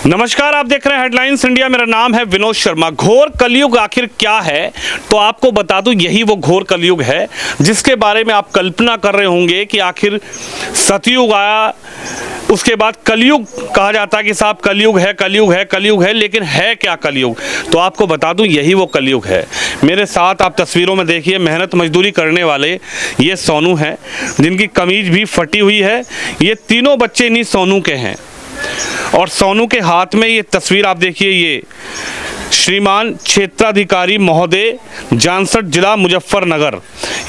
नमस्कार, आप देख रहे हैं हेडलाइंस इंडिया। मेरा नाम है विनोद शर्मा। घोर कलयुग आखिर क्या है, तो आपको बता दूं, यही वो घोर कलयुग है जिसके बारे में आप कल्पना कर रहे होंगे कि आखिर सतयुग आया, उसके बाद कलयुग कहा जाता है कि साहब कलयुग है, कलयुग है, कलयुग है, लेकिन है क्या कलयुग? तो आपको बता दूं, यही वो कलयुग है। मेरे साथ आप तस्वीरों में देखिए, मेहनत मजदूरी करने वाले ये सोनू हैं, जिनकी कमीज भी फटी हुई है। ये तीनों बच्चे इन्हीं सोनू के हैं और सोनू के हाथ में ये तस्वीर आप देखिए, ये श्रीमान क्षेत्राधिकारी महोदय जानसठ जिला मुजफ्फरनगर,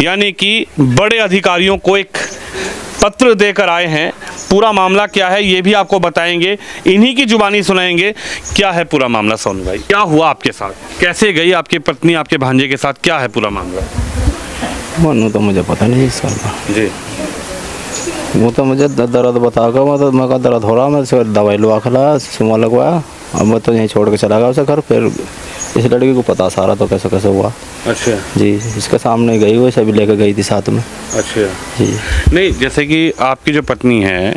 यानी कि बड़े अधिकारियों को एक पत्र देकर आए हैं। पूरा मामला क्या है ये भी आपको बताएंगे, इन्हीं की जुबानी सुनाएंगे। क्या है पूरा मामला सोनू भाई, क्या हुआ आपके साथ, कैसे गई आपकी पत्नी आपके भांजे के साथ, क्या है पूरा मामला? मनु तो मुझे पता नहीं इस बात जी, वो तो मुझे दर्द बताकर मैं का दर्द हो रहा, मैं दवाई लगा खिलाया, सुमा लगवाया, अब मैं तो यहीं छोड़ के चला गया उसे घर। फिर इस लड़की को पता सारा तो कैसे कैसे हुआ। अच्छा जी, इसके सामने गई, वो सभी लेकर गई थी साथ में। अच्छा जी नहीं, जैसे कि आपकी जो पत्नी है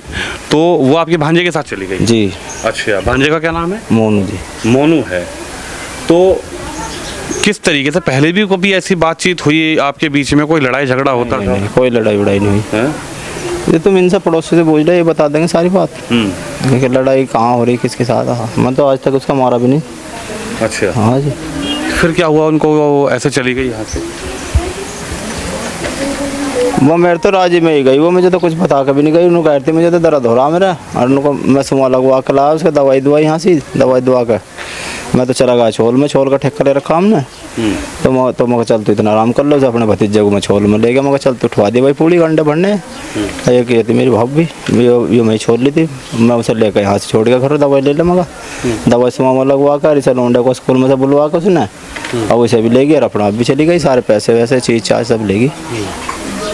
तो वो आपके भांजे के साथ चली गई? जी। अच्छा, भांजे का क्या नाम है? मोनू जी। मोनू है। तो किस तरीके से पहले भी कभी ऐसी बातचीत हुई आपके बीच में, कोई लड़ाई झगड़ा होता था? नहीं, कोई लड़ाई वड़ाई नहीं हुई। हैं? ये तुम इनसे पड़ोसी से पूछ रहे, ये बता देंगे सारी बात कि लड़ाई कहाँ हो रही, किसके साथ। हाँ, मैं तो आज तक उसका मारा भी नहीं। अच्छा, हाँ जी। फिर क्या हुआ उनको, वो ऐसे चली गई यहाँ से? वो मेरे तो राजी में ही गई, वो मुझे तो कुछ बता कभी नहीं गई। उन्होंने कहती मुझे तो दर्द हो रहा मेरा, और उनको मैं सुमा लगवा के लाया, उसका दवाई दुआ यहाँ से दवाई दुआ कर मैं तो चला गया छोल में। छोल का ठेका ले रखा हमने, तो मैं चल तू इतना आराम कर लो, अपने भतीजे को मैं छोल में ले गया। मैं चल तू उठवा दी भाई पूरी गंडे भरने। एक ये थी मेरी भाभी, ये मैं छोड़ ली थी, मैं उसे लेकर यहाँ से छोड़ के घर दवाई ले ले। मगा दवाई सुमा में लगवा कर इसे लोंडे को स्कूल में से बुलवा कर उसने, और उसे भी ले गया, और अपना भी चली गई। सारे पैसे वैसे चीज़ चार्ज सब लेगी।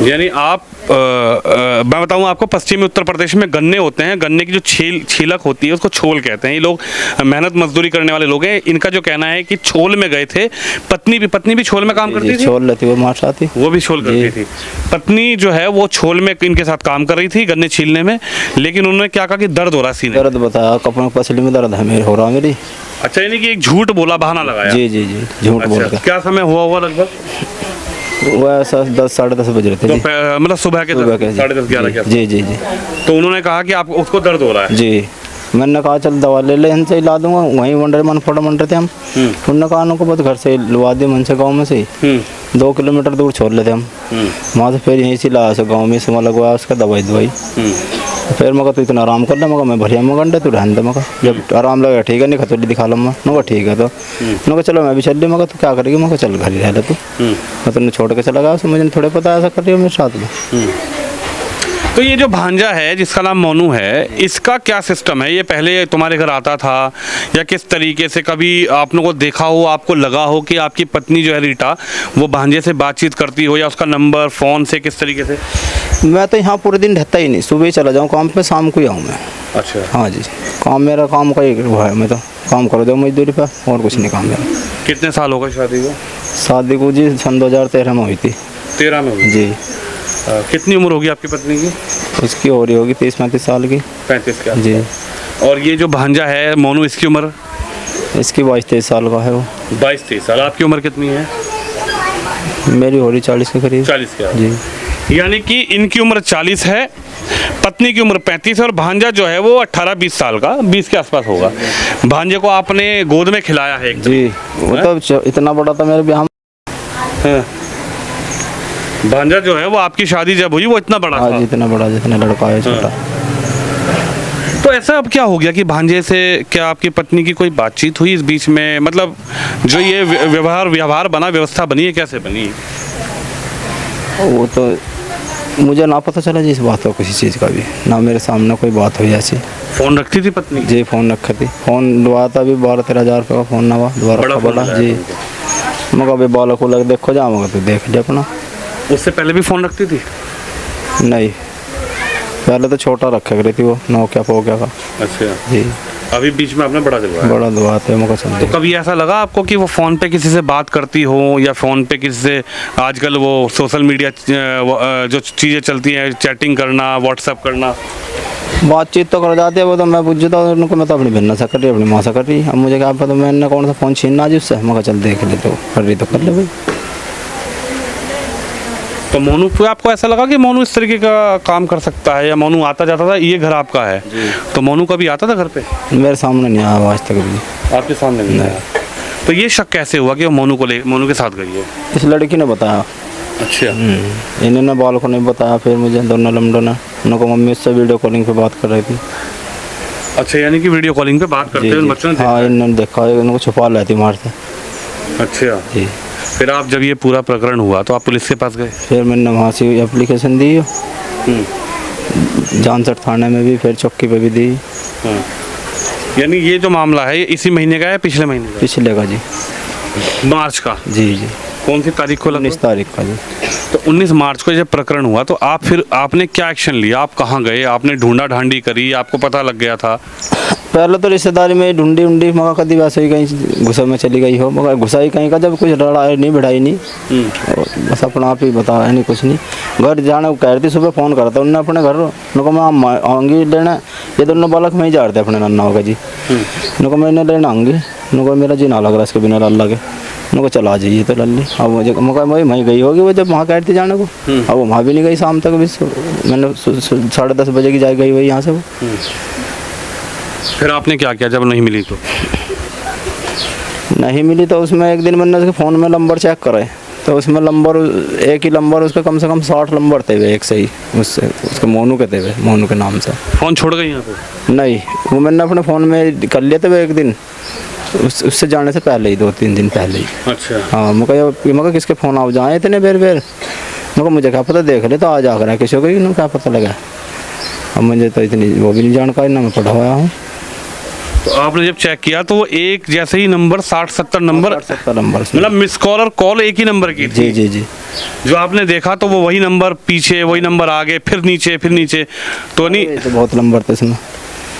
यानी आप मैं बताऊं आपको, पश्चिमी उत्तर प्रदेश में गन्ने होते हैं, गन्ने की जो छीलक होती है उसको छोल कहते हैं। ये लोग मेहनत मजदूरी करने वाले लोग हैं। इनका जो कहना है कि छोल में गए थे, पत्नी भी छोल में काम करती थी? छोल लेती वो मार साथी, वो भी छोल करती थी। पत्नी जो है वो छोल में इनके साथ काम कर रही थी, गन्ने छीलने में, लेकिन उन्होंने क्या कहा कि दर्द हो रहा सीने। दर्द बताया, कपड़ों पसली में दर्द है मेरे, हो रहा मेरी। अच्छा, यानी कि एक झूठ बोला, बहाना लगाया? जी जी जी, झूठ बोल के। क्या समय हुआ लगभग? वो ऐसा 10 साढ़े 10 बज रहे थे। तो मतलब सुबह के 10-11 जी जी जी। तो उन्होंने कहा कि आप उसको दर्द हो रहा है? जी, मैंने कहा चल दवा ले ले, इनसे ही ला दूंगा। वहीं मन फोटो मन रहे थे हम। उन्होंने कहा उनको बस घर से लवा दिया, मन से गाँव में से 2 किलोमीटर दूर छोड़ लेते हम। वहाँ से फिर यहीं से लाया से गाँव में से मैं लगवाया उसका दवाई। फिर मगर तू इतना आराम कर ले, मगर मैं भरिया मगंडे तू रहने दे। मगर जब आराम लगा ठीक है, नहीं खतौली दिखा लो। मैं ठीक है, तो मैं चलो मैं भी चल रही। मगर तू क्या करेगी? मैं चल घर ही रह ले तू। मैं तुमने छोड़ के चला गया, उसमें मुझे थोड़े पता ऐसा कर रही हो मेरे साथ में। तो ये जो भांजा है जिसका नाम मोनू है, इसका क्या सिस्टम है? ये पहले तुम्हारे घर आता था या किस तरीके से? कभी आप लोगों को देखा हो, आपको लगा हो कि आपकी पत्नी जो है रीटा, वो भांजे से बातचीत करती हो, या उसका नंबर फ़ोन से किस तरीके से? मैं तो यहाँ पूरे दिन रहता ही नहीं, सुबह ही चला जाऊँ काम पे, शाम को ही आऊँ मैं। अच्छा। हाँ जी, काम मेरा काम का ही वो है, मैं तो काम कर दो मजदूरी पर, और कुछ नहीं काम मेरा। कितने साल हो गए शादी को? शादी को जी सन 2013 में हुई थी। 13 में हुई जी। कितनी उम्र होगी आपकी पत्नी की? उसकी हो रही होगी 30-35 साल की। 35 का? जी। और ये जो भांजा है मोनू, इसकी उम्र? इसकी 22-23 साल का है वो। 22-23 साल। आपकी उम्र कितनी है? मेरी हो रही 40 के करीब। 40 का? जी। यानी कि इनकी उम्र 40 है, पत्नी की उम्र 35 है, और भांजा जो है वो 18-20 साल का, 20 के आसपास होगा। भांजे को आपने गोद में खिलाया है एक? जी, वो तो इतना बड़ा था मेरे ब्याह में। भांजा जो है वो आपकी शादी जब हुई वो इतना बड़ा था? हाँ जी, इतना बड़ा जितना लड़का है छोटा। तो ऐसा अब क्या हो गया कि भांजे से क्या आपकी पत्नी की कोई बातचीत हुई इस बीच में? मतलब जो ये व्यवहार बना, व्यवस्था बनी है, कैसे बनी? वो तो मुझे ना पता चला जी इस बात का, किसी चीज़ का भी ना मेरे सामने कोई बात हुई ऐसी। फ़ोन रखती थी पत्नी? जी, फ़ोन रखा थी। फ़ोन लुआ था अभी 12-13 हज़ार रुपये का फ़ोन ना हुआ, दोबारा बड़ा जी। मगर अभी बालों को लग देखो जा, मगर तू देख ले अपना। उससे पहले भी फ़ोन रखती थी? नहीं, पहले तो छोटा रखा करी थी वो, नोकिया फोकिया का। अच्छा जी। अभी बीच में आपने बड़ा दिलवाया? बड़ा दुआते मगर चल। तो कभी ऐसा लगा आपको कि वो फ़ोन पे किसी से बात करती हो, या फ़ोन पे किसी से, आजकल वो सोशल मीडिया जो चीज़ें चलती हैं, चैटिंग करना, व्हाट्सएप करना, बातचीत तो कर जाते हैं वो, तो मैं पूछ जाता हूँ उनको, मैं तो अपनी बहन से कर रही अपनी माँ से कर रही। अब मुझे क्या पता मैंने कौन सा फ़ोन छीनना जी उससे। मैं कहा चल देख ले, तो कर रही तो कर ले भाई। तो मोनू पे आपको ऐसा लगा कि मोनू इस तरीके का काम कर सकता है, या मोनू आता जाता था, ये घर आपका है तो मोनू कभी आता था घर पे? मेरे सामने नहीं आया आज तक भी। आपके सामने नहीं आया। तो ये शक कैसे हुआ कि वो मोनू के साथ गई है? इस लड़की ने बताया। अच्छा। इन्होंने बाल को नहीं बताया, फिर मुझे दोनों लम्डों ने, उनको मम्मी उससे वीडियो कॉलिंग पे बात कर रही थी। अच्छा, यानी कि वीडियो कॉलिंग पे बात करते हुए बच्चों ने देखा? हाँ, इन्होंने देखा, उनको छुपा लेती मार से। अच्छा जी। फिर आप जब ये पूरा प्रकरण हुआ तो आप पुलिस के पास गए? फिर मैंने वहाँ से एप्लीकेशन दी, जानसठ थाने में भी, फिर चौकी पे भी दी। यानी ये जो मामला है ये इसी महीने का है, पिछले महीने का? पिछले का जी, मार्च का? जी जी। कौन सी तारीख को? 19 तारीख का जी। तो 19 मार्च को जब प्रकरण हुआ तो आपने क्या एक्शन लिया? आप कहाँ गए? आपने ढूंढा ढांडी करी? आपको पता लग गया था? पहले तो रिश्तेदारी में ढूंढी मगर कभी वैसे ही कहीं घुसा में चली गई हो, मगर घुसा ही कहीं का, जब कुछ लड़ाई नहीं भिड़ाई नहीं, बस अपना आप ही बताया नहीं, कुछ नहीं। घर जाने को कह रही थी, सुबह फ़ोन करता उन्होंने अपने घर, उनको मैं आऊँगी लेना, ये दोनों बालक में ही जा रहे थे अपने नन्ना होगा जी। उनको मैंने लेना आऊँगी, उनको मेरा जी ना लग रहा इसके बिना लल्ला के, उनको चला जाइए तो लल्ली। अब मुझे वही गई होगी वो, जब वहाँ कह रही थी जाने को। अब वो वहाँ भी नहीं गई शाम तक भी, मैंने 10:30 बजे की जाए गई वही यहाँ से वो। फिर आपने क्या किया जब नहीं मिली? तो नहीं मिली तो उसमें एक दिन मैंने उसके फ़ोन में नंबर चेक करे, तो उसमें नंबर, एक ही नंबर उसके कम से कम 60 नंबर थे वे, एक सही उससे, उसके मोनू के थे वे, मोनू के नाम से। फ़ोन छोड़ गई यहाँ पे? नहीं, वो मैंने अपने फ़ोन में कर लिए थे वे एक दिन, उससे जाने से पहले ही, 2-3 दिन पहले ही। अच्छा। हाँ, मगर किसके फ़ोन आ जाए इतने बेर मगर मुझे क्या पता, देख ले तो आ जा कर किसी को, इन्होंने क्या पता लगा। अब मुझे तो इतनी वो भी नहीं जानकारी, ना मैं पढ़ा हुआ हूँ। तो आपने जब चेक किया तो वो एक जैसे ही नंबर 60-70 नंबर, 60-70 नंबर, मतलब मिस कॉल और कॉल एक ही नंबर की थी? जी जी जी। जो आपने देखा तो वो वही नंबर पीछे, वही नंबर आगे, फिर नीचे, फिर नीचे, तो नहीं? तो बहुत नंबर थे इसमें।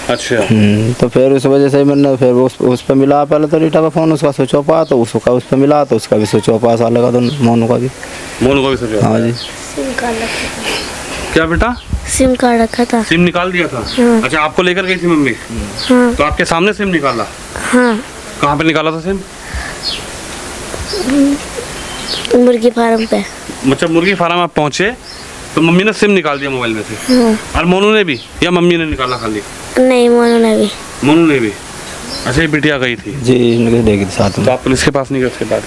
अच्छा। तो फिर उस वजह से मैंने फिर उस पर मिला, पहले तो रीटा का फ़ोन उसका स्विच ऑफ आया, तो उसका उस पर मिला तो उसका भी स्विच ऑफ आया, साल लगा, तो मोनू का भी स्विच ऑफ? हाँ जी। क्या बेटा? सिम कार्ड रखा था। सिम निकाल दिया था? हाँ। अच्छा, आपको लेकर गई थी मम्मी? हाँ। तो आपके सामने सिम निकाला? हाँ। कहाँ पे निकाला था सिम? मुर्गी फार्म पे। मतलब मुर्गी फार्म आप पहुँचे तो मम्मी ने सिम निकाल दिया मोबाइल में से? हाँ। और मोनू ने भी, या मम्मी ने निकाला खाली? नहीं, मोनू ने भी। मोनू ने भी? अच्छा, ये बिटिया गई थी? जी, इनके लेगी थी साथ में। तो आप पुलिस के पास नहीं गए उसके बाद?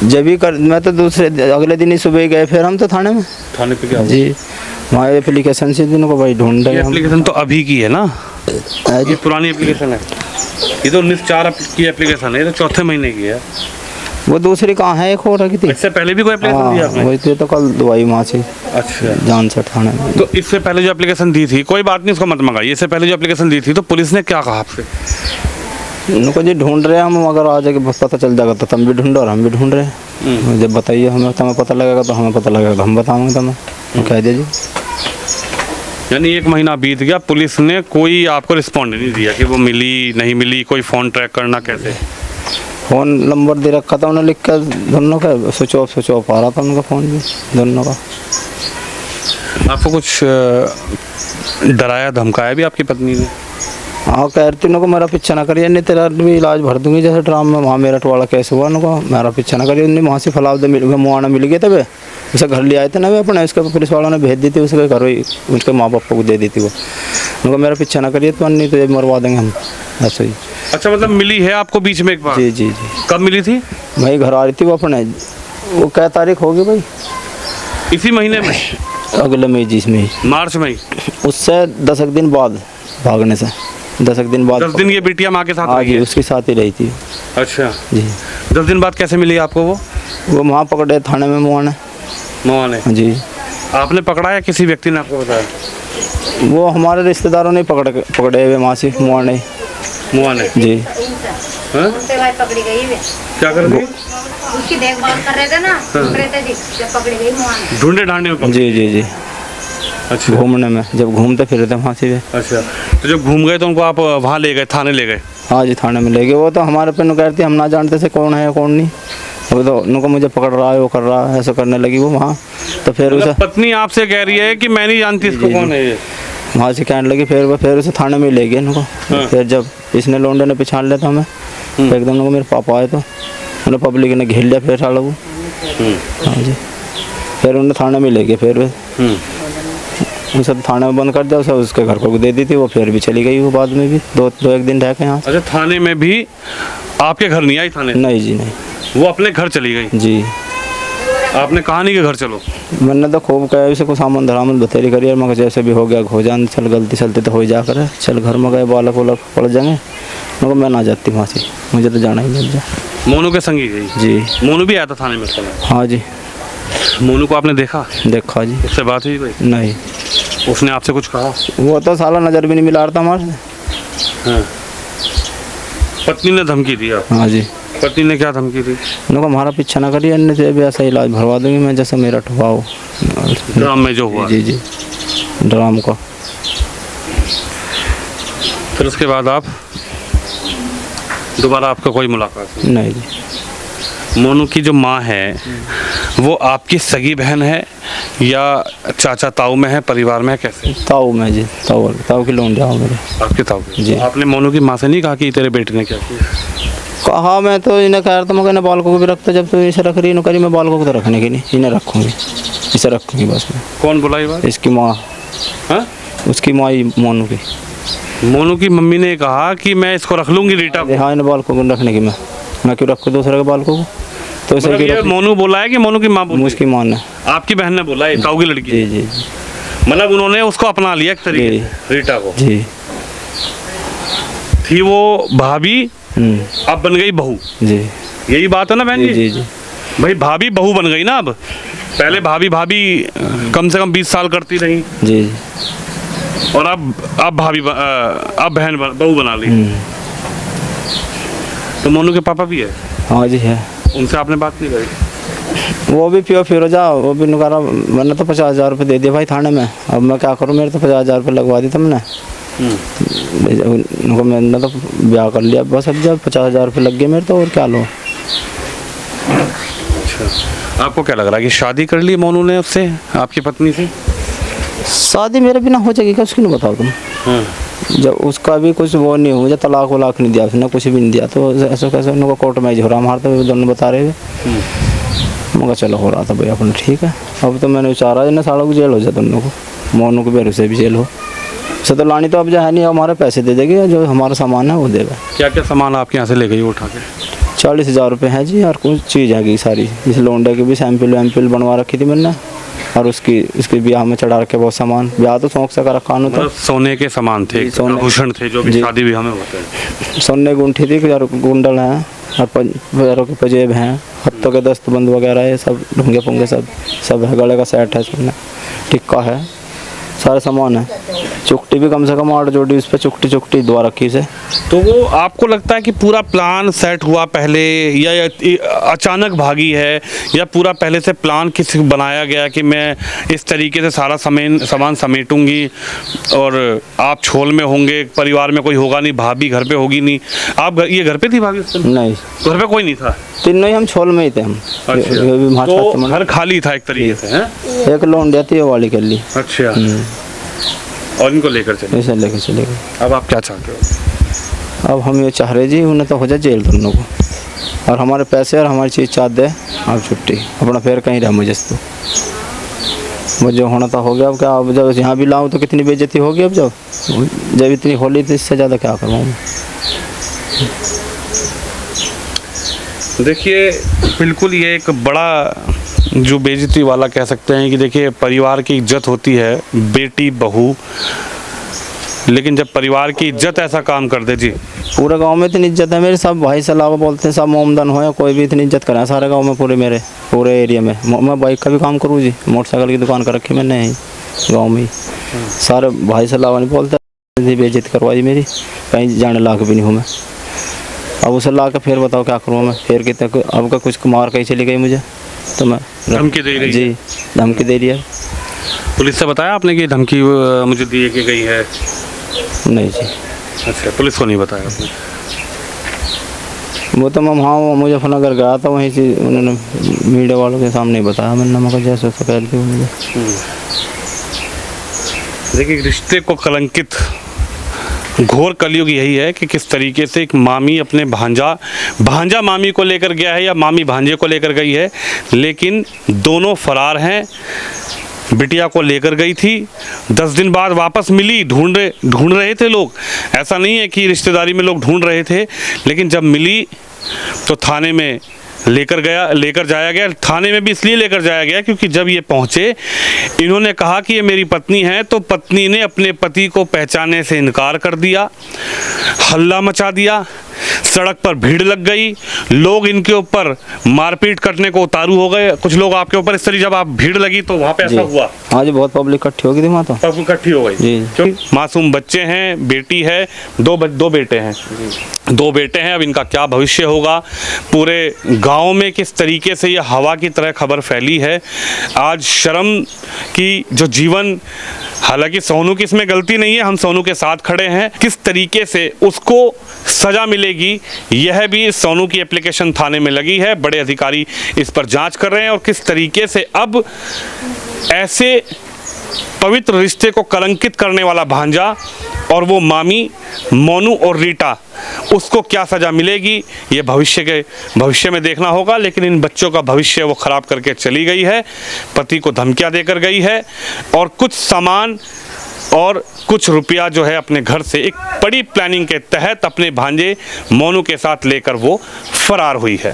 जब भी मैं तो दूसरे अगले दिन ही सुबह गए, फिर हम तो थाने में। थाने पे क्या हुआ? जी, वहाँ एप्लीकेशन से दिन को भाई ढूंढ रहे ये हम। एप्लीकेशन तो अभी की है ना? है जी। ये पुरानी एप्लीकेशन है? ये तो 19/4 की एप्लीकेशन है, ये तो चौथे महीने की है। वो दूसरी कहाँ है, एक हो रखी थी। इससे पहले भी कोई एप्लीकेशन दी हाँ, आपने? वही तो कल दवाई वहाँ से अच्छा। जानसठ थाने में। तो इससे पहले जो एप्लीकेशन दी थी, कोई बात नहीं उसको मत मंगाइए, इससे पहले जो एप्लीकेशन दी थी तो पुलिस ने क्या कहा आपसे? उनको जी ढूंढ रहे हैं हम, अगर आ जाके पता चल जाएगा तो तुम भी ढूंढो और हम भी ढूंढ रहे हैं। जब बताइए हमें, तुम्हें पता लगेगा तो हमें पता लगेगा तो हम बताएंगे तुम्हें, कह दीजिए। यानी 1 महीना बीत गया, पुलिस ने कोई आपको रिस्पॉन्ड नहीं दिया कि वो मिली नहीं मिली, कोई फ़ोन ट्रैक करना कैसे? फ़ोन नंबर दे रखा था उन्होंने लिख कर दोनों का, स्विच ऑफ आ रहा था उनका फ़ोन भी दोनों का। आपको कुछ डराया धमकाया भी आपकी पत्नी ने? हाँ, कह रही थी उनको मेरा पीछा ना करिए, नहीं तेरा भी इलाज भर दूंगी, जैसे ड्राम में वहाँ मेरठ वाला केस हुआ उनको, मेरा पीछा ना करिए। उन्हें वहाँ से फलावदे मुआना मिल गए थे वे, उसे घर ले आए थे ना वे अपने, उसके पुलिस वालों ने भेज दी थी, उसके घर ही उसके माँ बाप को दे दी थी वो। उनको मेरा पीछा ना करिए तो नहीं तो ये मरवा देंगे हम, ऐसे ही। अच्छा, मतलब मिली है आपको बीच में एक बार? जी जी जी। कब मिली थी? भाई घर आ रही थी वो अपने, वो क्या तारीख होगी भाई? इसी महीने में? अगले मई जी, इसमें मार्च में? उससे 10 दिन बाद भागने से, 10 दिन बाद। 10 दिन ये बिटिया माँ के साथ हाँ रही जी, है? उसके साथ ही रही थी अच्छा जी। 10 दिन बाद कैसे मिली आपको वो? वो वहाँ पकड़े थाने में मुआ ने। माँ ने? जी। आपने पकड़ा या किसी व्यक्ति ने आपको बताया? वो हमारे रिश्तेदारों ने पकड़े हुए वहाँ से मुआ ने। मुआ ने? जी। हाँ? पकड़ी गई वे, क्या कर रही? उसकी देखभाल कर रहे थे ना, ढूंढ रहे थे जी, जब पकड़ी गई मुआ ने। ढूंढे ढांडे में पकड़ी? जी जी जी। अच्छा। घूमने में, जब घूमते फिर थे वहाँ से। अच्छा, तो जब घूम गए तो उनको आप वहाँ ले गए, थाने ले गए? हाँ जी, थाने में ले गए। वो तो हमारे पे नु कहती हम ना जानते से कौन है कौन नहीं, वो तो उनको मुझे पकड़ रहा है, वो कर रहा है, ऐसा करने लगी वो वहाँ। तो फिर उसे पत्नी आपसे कह रही है कि मैं नहीं जानती इसको कौन है ये? वहाँ से कहने लगी, फिर उसे थाने में ले गए इनको। फिर जब इसने लोंडे ने पहचान लिया था हमें, तो एकदम लोग मेरे पापा आए तो उन्हें पब्लिक ने घेर लिया फिर साला वो। हाँ जी, फिर उन्हें थाने में ले गए। फिर उसे थाने में बंद कर दिया, उसे उसके घर को दे दी थी, वो फिर भी चली गई वो बाद में भी दो एक दिन रह के यहाँ। अच्छा, थाने में भी आपके घर नहीं आई थाने? नहीं जी नहीं, वो अपने घर चली गई? जी। आपने कहा नहीं कि घर चलो? मैंने तो खूब कहा उसे को सामान धरामन बतेरी करिए, मगर जैसे भी हो गया हो जान, चल गलती चलती तो हो ही जा कर, चल घर में गए बालक वालक पड़ जाएंगे, मगर मैं ना जाती वहाँ से, मुझे तो जाना ही नहीं जा। मोनू के संग ही गई? जी। मोनू भी आया था थाने में उस समय? हाँ जी। मोनू को आपने देखा? देखा जी। उससे बात हुई कोई? नहीं। उसने आपसे कुछ कहा? वो तो साला नज़र भी नहीं मिला रहा था हमारे से। हाँ। पत्नी ने धमकी दिया? हाँ जी। पत्नी ने क्या धमकी दी? उनको हमारा पीछा ना करिए, अन्य से भी ऐसा इलाज भरवा दूंगी मैं जैसा मेरा ठुकाओ। ड्राम में जो हुआ? जी जी, ड्राम का। फिर उसके बाद आप दोबारा आपका कोई मुलाकात नहीं जी। मोनू की जो माँ है वो आपकी सगी बहन है या चाचा ताऊ में है, परिवार में है, कैसे? ताऊ में जी, ताऊ की लोन जाओ मेरे। आपके ताऊ जी। आपने मोनू की माँ से नहीं कहा कि तेरे बेटे ने क्या किया? कहा मैं तो इन्हें कह रहा था, मगर इन्हें बालकों को भी रखता, जब तो इसे रख रही नौकरी, मैं बालकों को तो रखने की नहीं, इन्हें रखूँगी, इसे रखूँगी बस मैं। कौन बोला ये बात? इसकी माँ। हाँ? उसकी माँ ही, मोनू की। मोनू की मम्मी ने कहा कि मैं इसको रख लूंगी रीटा को। हाँ, इन बालकों को रखने की मैं क्यों रखूँ दूसरे के बालकों को? तो मतलब ये मोनू बोला है कि मोनू की माँ बोली? उसकी माँ ने। आपकी बहन ने बोला है, ताऊ की लड़की? जी जी। मतलब उन्होंने उसको अपना लिया एक तरीके से, रीटा को? जी। थी वो भाभी, अब बन गई बहू? जी। यही बात है ना बहन जी? जी जी। भाई भाभी बहू बन गई ना अब। पहले भाभी कम से कम 20 साल करती रही जी जी। और अब भाभी अब बहन बहू बना ली। तो मोनू के पापा भी है? हाँ जी है। उनसे आपने बात नहीं करी? वो भी पियो फिर जा, वो भी निकाला। मैंने तो 50,000 रुपये दे दिए भाई थाने में, अब मैं क्या करूँ, मेरे तो 50,000 रुपये लगवा दी तुमने। मैंने तो ब्याह कर लिया बस, अब जब 50,000 रुपये लग गए मेरे तो, और क्या लो। अच्छा, आपको क्या लग रहा है कि शादी कर ली मोनू ने उससे, आपकी पत्नी से? शादी मेरे बिना हो जाएगी क्या, उसकी नहीं बताओ तुम। जब उसका भी कुछ वो नहीं हुआ, जब तलाक वलाक नहीं दिया उसने, कुछ भी नहीं दिया, तो ऐसा कैसे उनको कोर्ट में हो रहा मारते हुए दोनों बता रहे थे। मगर चलो हो रहा था भाई अपना, ठीक है। अब तो मैंने विचारा ना सालों की जेल हो जाए दोनों को, मोनू को बेरू से भी जेल हो। से तो लानी तो अब जो है नहीं, हमारे पैसे दे देगी, जो हमारा सामान है वो देगा। क्या क्या सामान आपके यहाँ से ले गई उठा के? 40,000 रुपये है जी, और कुछ चीज़ है सारी, इस लोंडे की भी सैंपल वैम्पल बनवा रखी थी मैंने, और उसकी ब्याह में चढ़ा रखे बहुत सामान, ब्याह तो शौक से कर रखा था। मतलब सोने के सामान थे, आभूषण थे जो भी शादी ब्याह में होते हैं। सोने गुंठी थी, गुंडल हैं, और पैरों के पजेब हैं, हत्थों के दस्तबंद वगैरह, ये सब ढूंगे पुंगे सब है, गले का सेट है, सोने टिक्का है, सारे सामान है। चुकटी भी कम से कम 8 जोड़ी उस पर चुकटी दुआ रखी से। तो वो आपको लगता है कि पूरा प्लान सेट हुआ पहले, या अचानक भागी है, या पूरा पहले से प्लान किसी बनाया गया कि मैं इस तरीके से सारा सामान समेटूंगी और आप छोल में होंगे, परिवार में कोई होगा नहीं, भाभी घर पे होगी नहीं, आप ये घर पे थी भाभी? नहीं, घर पे कोई नहीं था? तीनों ही हम छोल में ही थे हम। अच्छा, तो घर खाली था एक तरीके से? हैं, एक लोन देती है वाली कर ली। अच्छा, और इनको लेकर चले? ऐसे लेकर चले गए। अब आप क्या चाहते हो? अब हम ये चाह रहे जी, उन्हें तो हो जाए जेल दोनों को, और हमारे पैसे और हमारी चीज़ चाह दे, अब छुट्टी, अपना फिर कहीं रहा मुझे तो। वो जो होना था हो गया, अब क्या, अब जब यहाँ भी लाऊं तो कितनी बेइज्जती होगी, अब जब इतनी होली तो इससे ज़्यादा क्या करवाऊँ। देखिए, बिल्कुल ये एक बड़ा जो बेइज्जती वाला कह सकते हैं कि देखिए, परिवार की इज्जत होती है, बेटी बहू, लेकिन जब परिवार की इज्जत ऐसा काम कर दे जी। पूरे गांव में इतनी इज्जत है मेरे, सब भाई सलाह बोलते हैं, सब मोमदन हो, कोई भी इतनी इज्जत करे सारे गांव में, पूरे एरिया में। मैं बाइक का भी काम करूँ जी, मोटरसाइकिल की दुकान कर रखी मैंने गाँव में ही, सारे भाई सलाह नहीं बोलते, बेइज्जत करवाई मेरी, कहीं जाने लायक भी नहीं हूँ मैं। अब उसे ला के फिर बताओ क्या करूँ मैं, फिर कितने अब का कुछ मार कहीं चली गई मुझे, तो मैं धमकी दे रही जी, धमकी दे रही है। पुलिस से बताया आपने कि धमकी मुझे दी के गई है? नहीं जी। अच्छा, पुलिस को नहीं बताया आपने? वो तो मैं वहाँ मुजफ्फरनगर गया था, वहीं से उन्होंने मीडिया वालों के सामने ही बताया मैंने, मगर जैसे तो कह दी मुझे। देखिए, रिश्ते को कलंकित घोर कलयुग यही है कि किस तरीके से एक मामी अपने भांजा मामी को लेकर गया है या मामी भांजे को लेकर गई है, लेकिन दोनों फरार हैं। बिटिया को लेकर गई थी, 10 दिन बाद वापस मिली। ढूंढ रहे थे लोग, ऐसा नहीं है कि रिश्तेदारी में लोग ढूंढ रहे थे, लेकिन जब मिली तो थाने में लेकर जाया गया। थाने में भी इसलिए लेकर जाया गया क्योंकि जब ये पहुंचे, इन्होंने कहा कि ये मेरी पत्नी है, तो पत्नी ने अपने पति को पहचानने से इनकार कर दिया, हल्ला मचा दिया, सड़क पर भीड़ लग गई, लोग इनके ऊपर मारपीट करने को उतारू हो गए। कुछ लोग आपके ऊपर इस तरह, जब आप भीड़ लगी तो वहाँ पे ऐसा हुआ? हाँ जी, बहुत पब्लिक इकट्ठी हो गई थी वहाँ तो। सब इकट्ठी हो गई जी। क्यों? मासूम बच्चे हैं, बेटी है, दो बेटे हैं, 2 बेटे हैं। अब इनका क्या भविष्य होगा? पूरे गांव में किस तरीके से ये हवा की तरह खबर फैली है। आज शर्म की जो जीवन, हालांकि सोनू की इसमें गलती नहीं है, हम सोनू के साथ खड़े हैं, किस तरीके से उसको सजा मिलेगी, यह भी सोनू की एप्लीकेशन थाने में लगी है। बड़े अधिकारी इस पर जांच कर रहे हैं और किस तरीके से अब ऐसे पवित्र रिश्ते को कलंकित करने वाला भांजा और वो मामी मोनू और रीटा, उसको क्या सज़ा मिलेगी, ये भविष्य में देखना होगा। लेकिन इन बच्चों का भविष्य वो ख़राब करके चली गई है, पति को धमकियां देकर गई है और कुछ सामान और कुछ रुपया जो है अपने घर से एक बड़ी प्लानिंग के तहत अपने भांजे मोनू के साथ लेकर वो फरार हुई है।